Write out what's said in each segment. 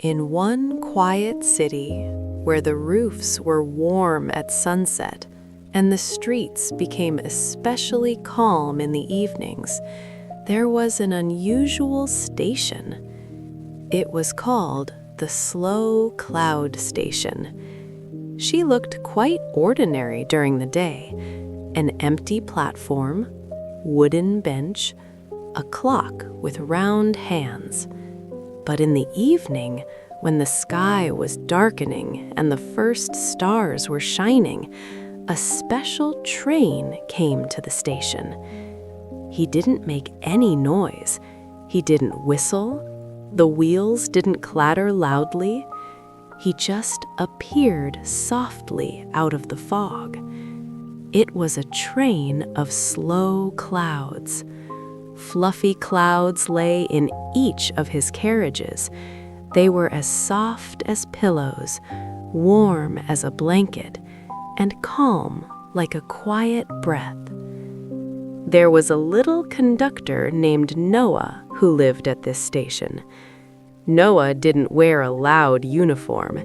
In one quiet city, where the roofs were warm at sunset and the streets became especially calm in the evenings, there was an unusual station. It was called the Slow Cloud Station. She looked quite ordinary during the day: an empty platform, wooden bench, a clock with round hands. But in the evening, when the sky was darkening and the first stars were shining, a special train came to the station. He didn't make any noise. He didn't whistle. The wheels didn't clatter loudly. He just appeared softly out of the fog. It was a train of slow clouds. Fluffy clouds lay in each of his carriages. They were as soft as pillows, warm as a blanket, and calm like a quiet breath. There was a little conductor named Noah who lived at this station. Noah didn't wear a loud uniform.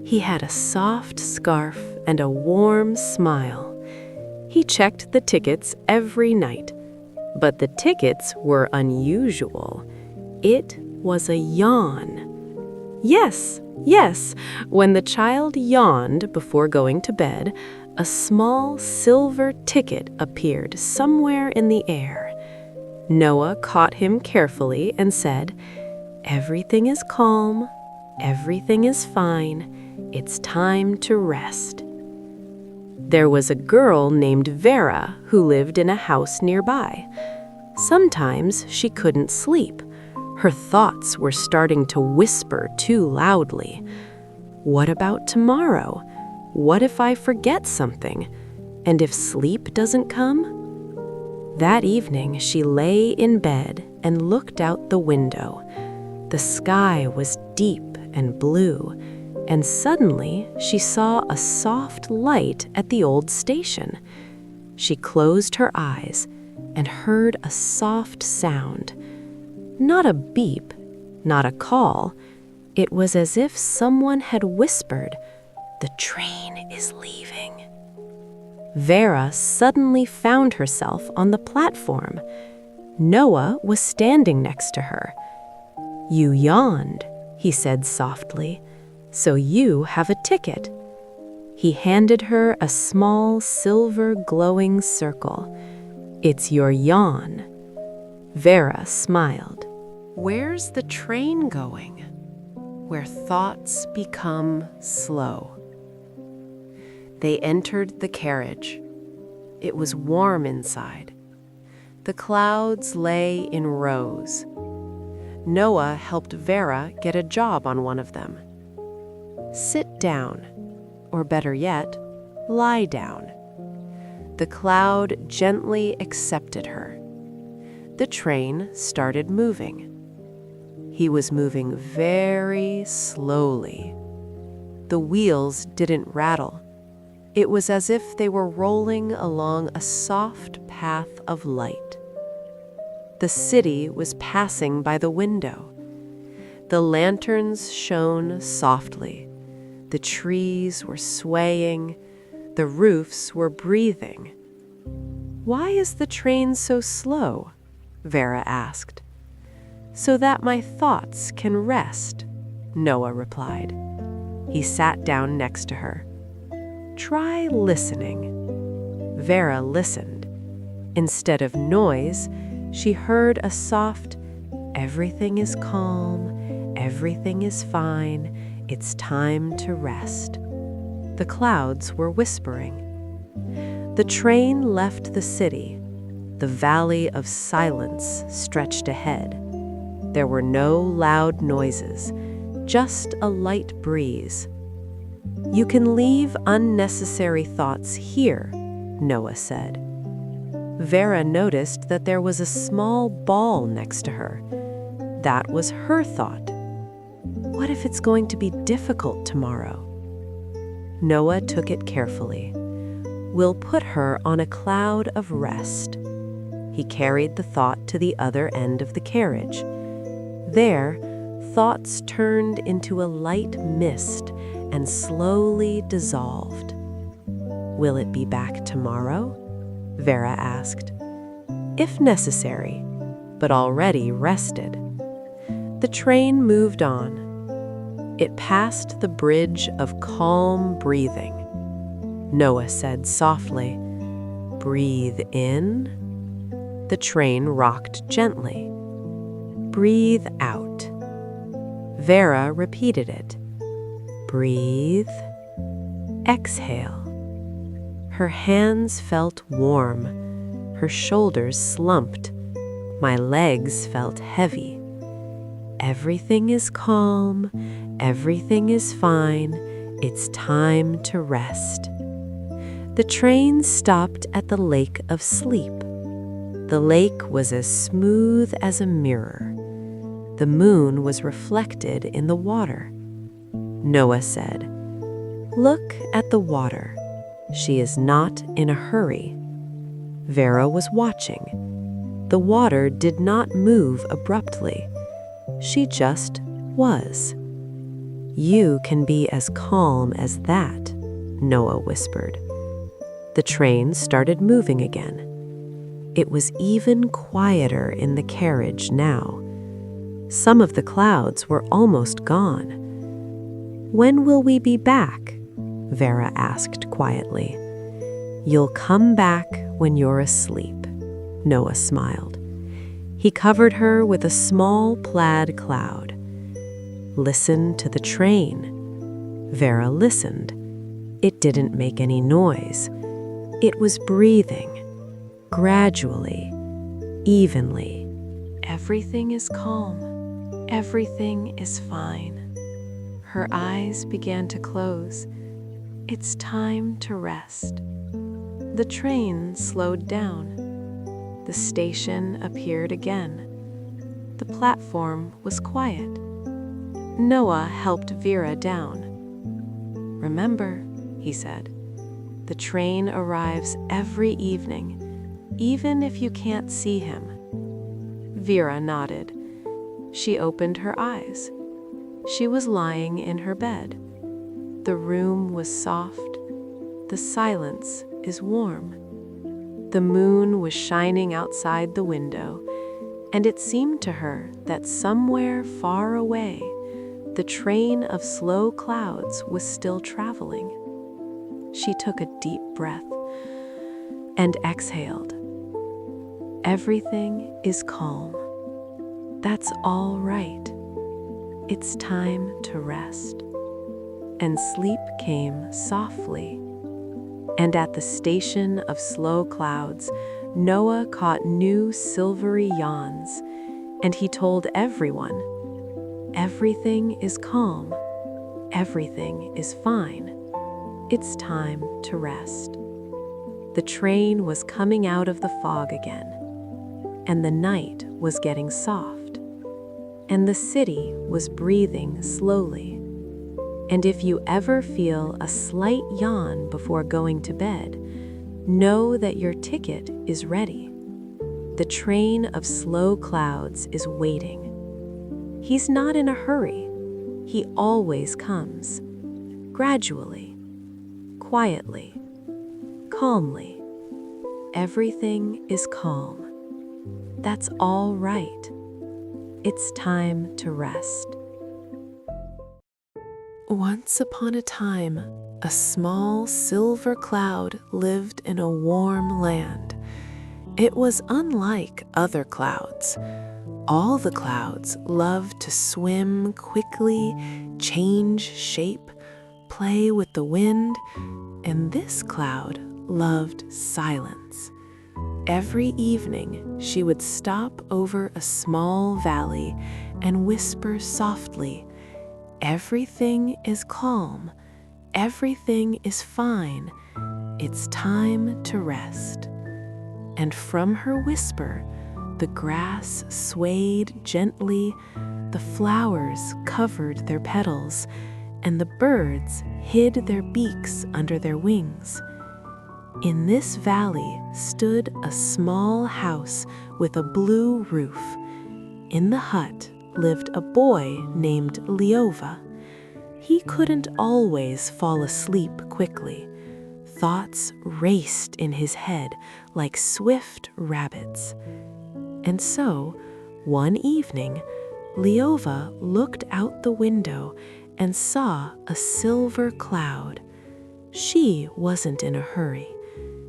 He had a soft scarf and a warm smile. He checked the tickets every night. But the tickets were unusual. It was a yawn. Yes, when the child yawned before going to bed, a small silver ticket appeared somewhere in the air. Noah caught him carefully and said, "Everything is calm, everything is fine, it's time to rest." There was a girl named Vera who lived in a house nearby. Sometimes she couldn't sleep. Her thoughts were starting to whisper too loudly. What about tomorrow? What if I forget something? And if sleep doesn't come? That evening, she lay in bed and looked out the window. The sky was deep and blue, and suddenly she saw a soft light at the old station. She closed her eyes and heard a soft sound. Not a beep, not a call. It was as if someone had whispered, "The train is leaving." Vera suddenly found herself on the platform. Noah was standing next to her. "You yawned," he said softly. "So you have a ticket." He handed her a small silver glowing circle. "It's your yawn." Vera smiled. Where's the train going? Where thoughts become slow. They entered the carriage. It was warm inside. The clouds lay in rows. Noah helped Vera get a job on one of them. "Sit down," or better yet, lie down. The cloud gently accepted her. The train started moving. He was moving very slowly. The wheels didn't rattle. It was as if they were rolling along a soft path of light. The city was passing by the window. The lanterns shone softly. The trees were swaying. The roofs were breathing. "Why is the train so slow?" Vera asked. "So that my thoughts can rest," Noah replied. He sat down next to her. "Try listening." Vera listened. Instead of noise, she heard a soft, "Everything is calm, everything is fine, it's time to rest." The clouds were whispering. The train left the city. The valley of silence stretched ahead. There were no loud noises, just a light breeze. "You can leave unnecessary thoughts here," Noah said. Vera noticed that there was a small ball next to her. That was her thought. What if it's going to be difficult tomorrow? Noah took it carefully. "We'll put her on a cloud of rest." He carried the thought to the other end of the carriage. There, thoughts turned into a light mist and slowly dissolved. "Will it be back tomorrow?" Vera asked. "If necessary, but already rested." The train moved on. It passed the bridge of calm breathing. Noah said softly, "Breathe in." The train rocked gently. "Breathe out." Vera repeated it. "Breathe. Exhale." Her hands felt warm. Her shoulders slumped. My legs felt heavy. "Everything is calm. Everything is fine. It's time to rest." The train stopped at the lake of sleep. The lake was as smooth as a mirror. The moon was reflected in the water. Noah said, "Look at the water. She is not in a hurry." Vera was watching. The water did not move abruptly. She just was. "You can be as calm as that," Noah whispered. The train started moving again. It was even quieter in the carriage now. Some of the clouds were almost gone. "When will we be back?" Vera asked quietly. "You'll come back when you're asleep," Noah smiled. He covered her with a small plaid cloud. "Listen to the train." Vera listened. It didn't make any noise. It was breathing, gradually, evenly. "Everything is calm. Everything is fine." Her eyes began to close. "It's time to rest." The train slowed down. The station appeared again. The platform was quiet. Noah helped Vera down. "Remember," he said, "the train arrives every evening, even if you can't see him." Vera nodded. She opened her eyes. She was lying in her bed. The room was soft. The silence is warm. The moon was shining outside the window, and it seemed to her that somewhere far away, the train of slow clouds was still traveling. She took a deep breath and exhaled. "Everything is calm. That's all right. It's time to rest." And sleep came softly. And at the station of slow clouds, Noah caught new silvery yawns, and he told everyone, "Everything is calm. Everything is fine. It's time to rest." The train was coming out of the fog again, and the night was getting soft, and the city was breathing slowly. And if you ever feel a slight yawn before going to bed, know that your ticket is ready. The train of slow clouds is waiting. He's not in a hurry. He always comes, gradually, quietly, calmly. Everything is calm. That's all right. It's time to rest. Once upon a time, a small silver cloud lived in a warm land. It was unlike other clouds. All the clouds loved to swim quickly, change shape, play with the wind, and this cloud loved silence. Every evening, she would stop over a small valley and whisper softly, "Everything is calm. Everything is fine. It's time to rest." And from her whisper, the grass swayed gently, the flowers covered their petals, and the birds hid their beaks under their wings. In this valley stood a small house with a blue roof. In the hut lived a boy named Leova. He couldn't always fall asleep quickly. Thoughts raced in his head like swift rabbits. And so, one evening, Leova looked out the window and saw a silver cloud. She wasn't in a hurry.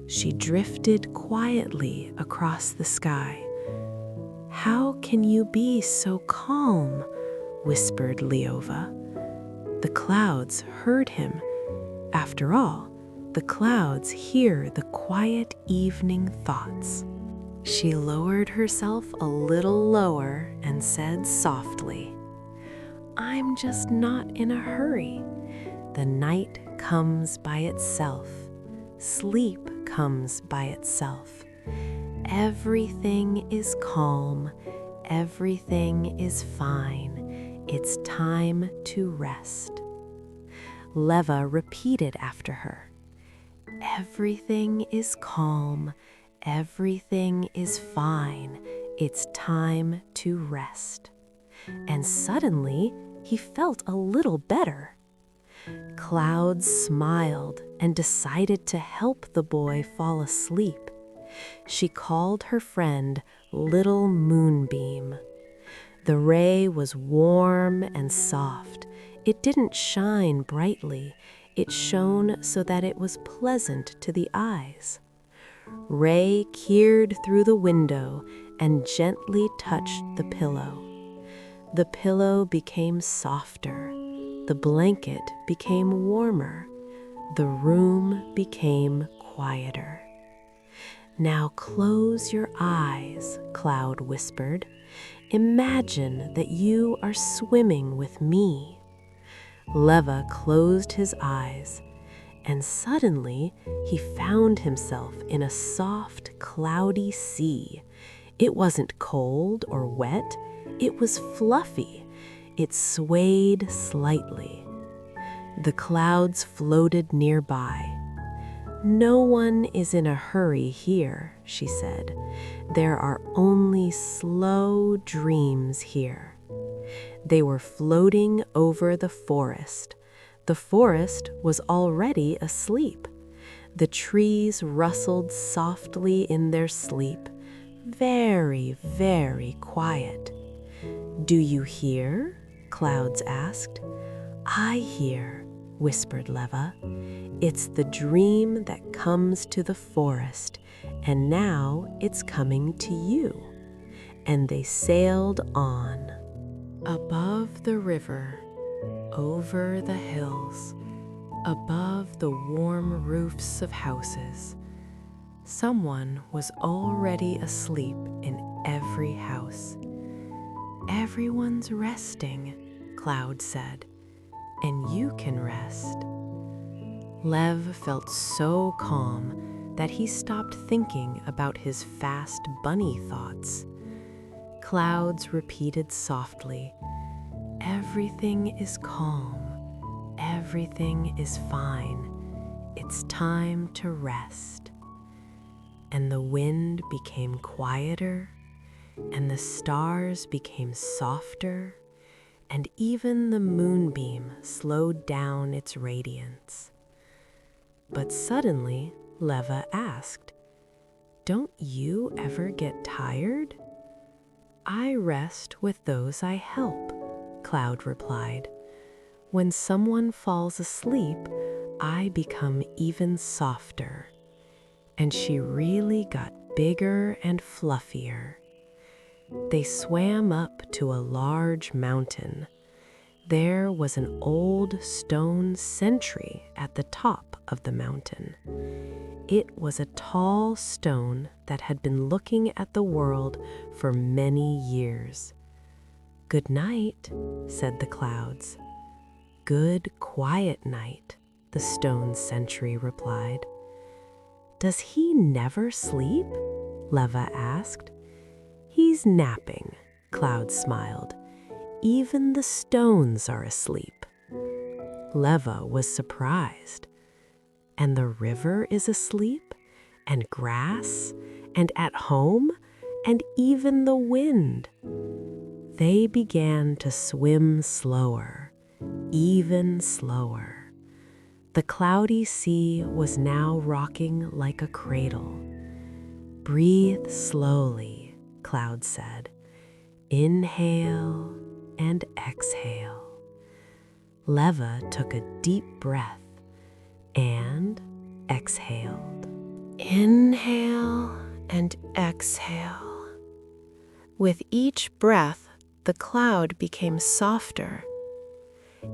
She drifted quietly across the sky. "How can you be so calm?" whispered Leova. The clouds heard him. After all, the clouds hear the quiet evening thoughts. She lowered herself a little lower and said softly, "I'm just not in a hurry. The night comes by itself. Sleep comes by itself. Everything is calm. Everything is fine. It's time to rest." Leva repeated after her, "Everything is calm. Everything is fine. It's time to rest." And suddenly, he felt a little better. Clouds smiled and decided to help the boy fall asleep. She called her friend Little Moonbeam. The ray was warm and soft. It didn't shine brightly. It shone so that it was pleasant to the eyes. Ray peered through the window and gently touched the pillow. The pillow became softer. The blanket became warmer. The room became quieter. "Now close your eyes," Cloud whispered. "Imagine that you are swimming with me." Leva closed his eyes, and suddenly he found himself in a soft, cloudy sea. It wasn't cold or wet. It was fluffy. It swayed slightly. The clouds floated nearby. "No one is in a hurry here," she said. "There are only slow dreams here." They were floating over the forest. The forest was already asleep. The trees rustled softly in their sleep, very, very quiet. "Do you hear?" Clouds asked. "I hear," whispered Leva. "It's the dream that comes to the forest, and now it's coming to you." And they sailed on. Above the river, over the hills, above the warm roofs of houses, someone was already asleep in every house. "Everyone's resting," Cloud said, "and you can rest." Lev felt so calm that he stopped thinking about his fast bunny thoughts. Clouds repeated softly, "Everything is calm. Everything is fine. It's time to rest." And the wind became quieter, and the stars became softer, and even the moonbeam slowed down its radiance. But suddenly, Leva asked, "Don't you ever get tired?" "I rest with those I help," Cloud replied. "When someone falls asleep, I become even softer." And she really got bigger and fluffier. They swam up to a large mountain. There was an old stone sentry at the top of the mountain. It was a tall stone that had been looking at the world for many years. "Good night," said the clouds. "Good, quiet night," the stone sentry replied. "Does he never sleep?" Leva asked. "He's napping," Cloud smiled. "Even the stones are asleep." Leva was surprised. "And the river is asleep, and grass, and at home, and even the wind." They began to swim slower, even slower. The cloudy sea was now rocking like a cradle. "Breathe slowly," Cloud said. "Inhale and exhale." Leva took a deep breath and exhaled. Inhale and exhale. With each breath, the cloud became softer.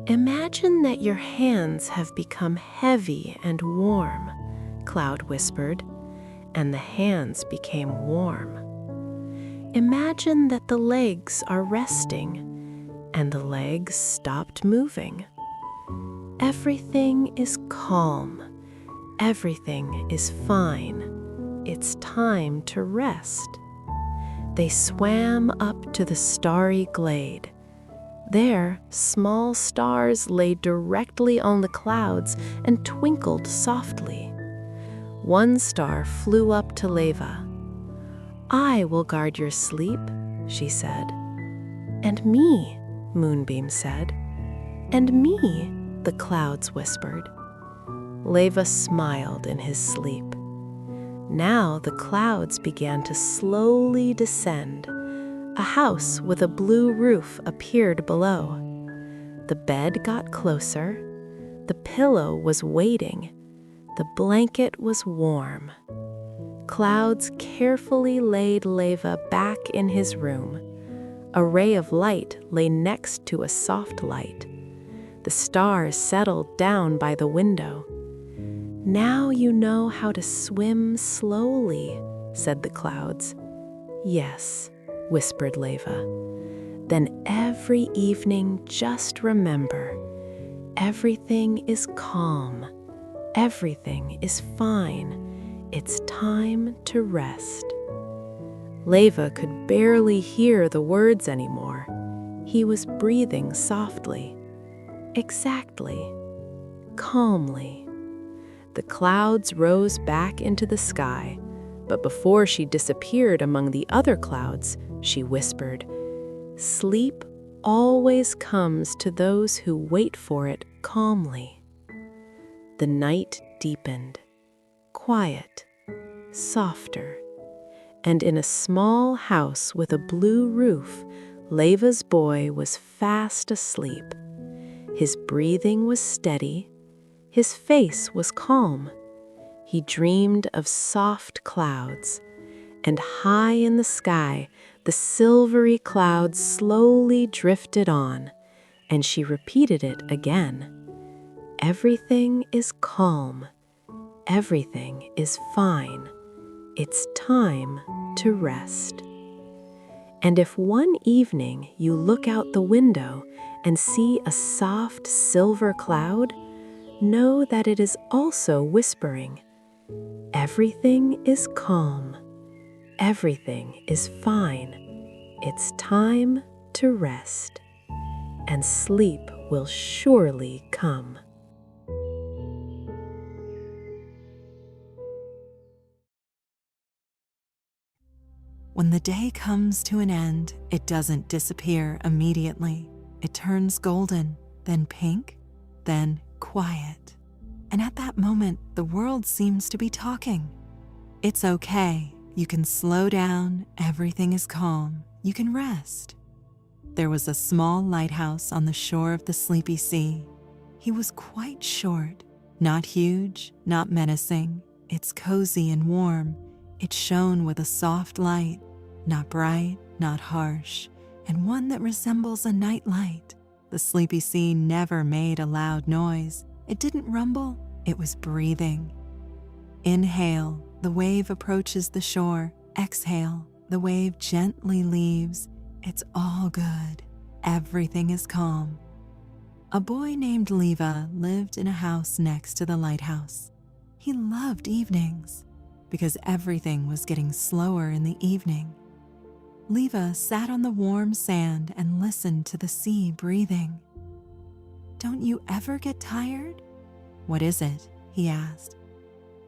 "Imagine that your hands have become heavy and warm," Cloud whispered, and the hands became warm. "Imagine that the legs are resting, and the legs stopped moving. Everything is calm. Everything is fine. It's time to rest." They swam up to the starry glade. There, small stars lay directly on the clouds and twinkled softly. One star flew up to Leva. "I will guard your sleep," she said. "And me," Moonbeam said. "And me," the clouds whispered. Leva smiled in his sleep. Now the clouds began to slowly descend. A house with a blue roof appeared below. The bed got closer. The pillow was waiting. The blanket was warm. Clouds carefully laid Leva back in his room. A ray of light lay next to a soft light. The stars settled down by the window. "Now you know how to swim slowly," said the clouds. "Yes," whispered Leva. "Then every evening just remember, everything is calm, everything is fine, it's time to rest." Leva could barely hear the words anymore. He was breathing softly, exactly, calmly. The clouds rose back into the sky, but before she disappeared among the other clouds, she whispered, "Sleep always comes to those who wait for it calmly." The night deepened, quiet, softer, and in a small house with a blue roof, Leva's boy was fast asleep. His breathing was steady. His face was calm. He dreamed of soft clouds, and high in the sky, the silvery clouds slowly drifted on, and she repeated it again. "Everything is calm. Everything is fine. It's time to rest." And if one evening you look out the window and see a soft silver cloud, know that it is also whispering, "Everything is calm. Everything is fine. It's time to rest." And sleep will surely come. When the day comes to an end, it doesn't disappear immediately. It turns golden, then pink, then quiet. And at that moment, the world seems to be talking. It's okay. You can slow down. Everything is calm. You can rest. There was a small lighthouse on the shore of the sleepy sea. He was quite short, not huge, not menacing. It's cozy and warm. It shone with a soft light, not bright, not harsh, and one that resembles a night light. The sleepy sea never made a loud noise. It didn't rumble, it was breathing. Inhale, the wave approaches the shore. Exhale, the wave gently leaves. It's all good. Everything is calm. A boy named Leva lived in a house next to the lighthouse. He loved evenings because everything was getting slower in the evening. Leva sat on the warm sand and listened to the sea breathing. "Don't you ever get tired?" "What is it?" he asked.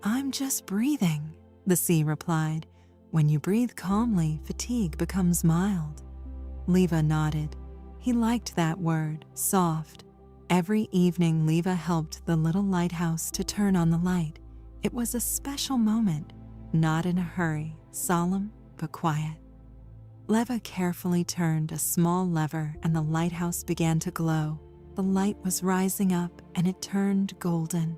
"I'm just breathing," the sea replied. "When you breathe calmly, fatigue becomes mild." Leva nodded. He liked that word, soft. Every evening, Leva helped the little lighthouse to turn on the light. It was a special moment, not in a hurry, solemn but quiet. Leva carefully turned a small lever and the lighthouse began to glow. The light was rising up and it turned golden.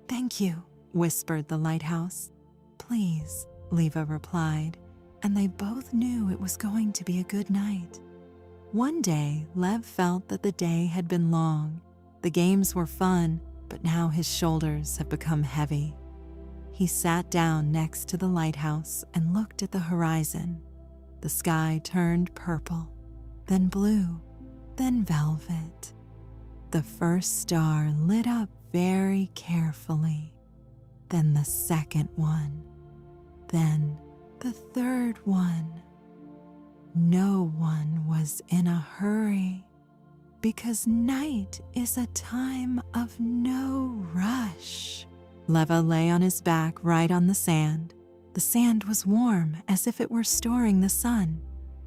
"Thank you," whispered the lighthouse. "Please," Leva replied, and they both knew it was going to be a good night. One day, Lev felt that the day had been long. The games were fun, but now his shoulders have become heavy. He sat down next to the lighthouse and looked at the horizon. The sky turned purple, then blue, then velvet. The first star lit up very carefully, then the second one, then the third one. No one was in a hurry, because night is a time of no rush. Leva lay on his back right on the sand. The sand was warm as if it were storing the sun.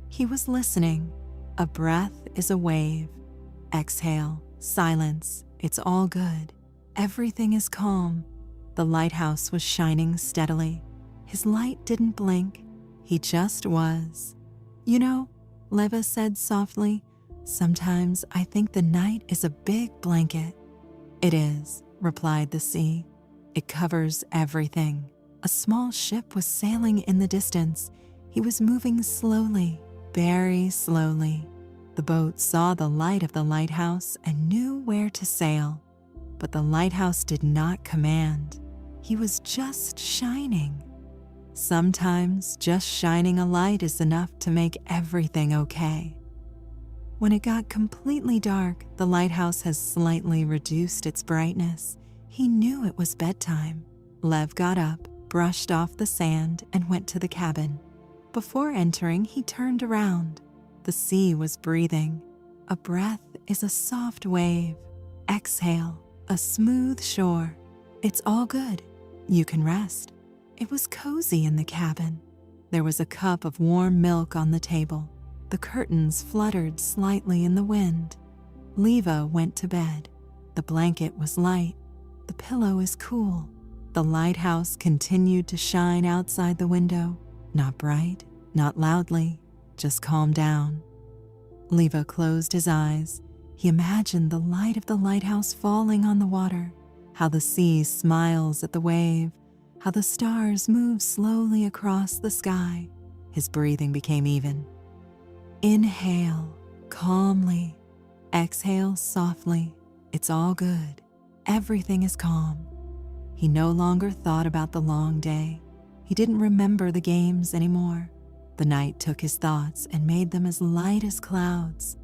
He was listening. A breath is a wave. Exhale, silence, it's all good. Everything is calm. The lighthouse was shining steadily. His light didn't blink. He just was. "You know," Leva said softly, "sometimes I think the night is a big blanket." "It is," replied the sea. "It covers everything." A small ship was sailing in the distance. He was moving slowly, very slowly. The boat saw the light of the lighthouse and knew where to sail. But the lighthouse did not command. He was just shining. Sometimes just shining a light is enough to make everything okay. When it got completely dark, the lighthouse has slightly reduced its brightness. He knew it was bedtime. Lev got up, brushed off the sand, and went to the cabin. Before entering, he turned around. The sea was breathing. A breath is a soft wave. Exhale, a smooth shore. It's all good. You can rest. It was cozy in the cabin. There was a cup of warm milk on the table. The curtains fluttered slightly in the wind. Leva went to bed. The blanket was light. The pillow is cool. The lighthouse continued to shine outside the window. Not bright, not loudly, just calm down. Leva closed his eyes. He imagined the light of the lighthouse falling on the water, how the sea smiles at the wave, how the stars move slowly across the sky. His breathing became even. Inhale calmly. Exhale softly. It's all good. Everything is calm. He no longer thought about the long day. He didn't remember the games anymore. The night took his thoughts and made them as light as clouds.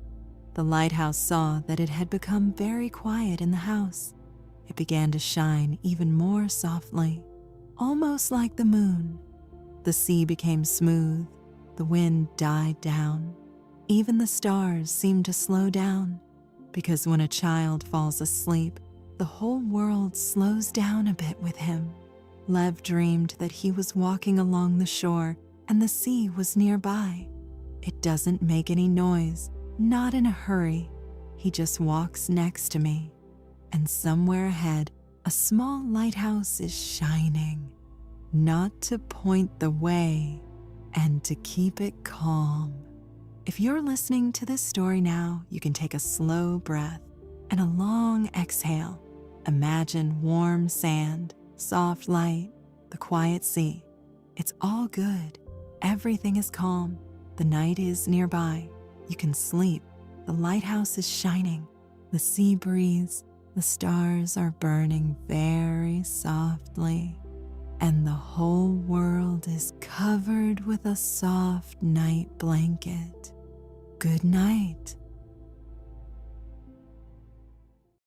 The lighthouse saw that it had become very quiet in the house. It began to shine even more softly, almost like the moon. The sea became smooth. The wind died down. Even the stars seemed to slow down, because when a child falls asleep, the whole world slows down a bit with him. Lev dreamed that he was walking along the shore and the sea was nearby. It doesn't make any noise, not in a hurry. He just walks next to me. And somewhere ahead, a small lighthouse is shining, not to point the way and to keep it calm. If you're listening to this story now, you can take a slow breath and a long exhale. Imagine warm sand, soft light, the quiet sea. It's all good. Everything is calm. The night is nearby. You can sleep. The lighthouse is shining. The sea breathes. The stars are burning very softly. And the whole world is covered with a soft night blanket. Good night.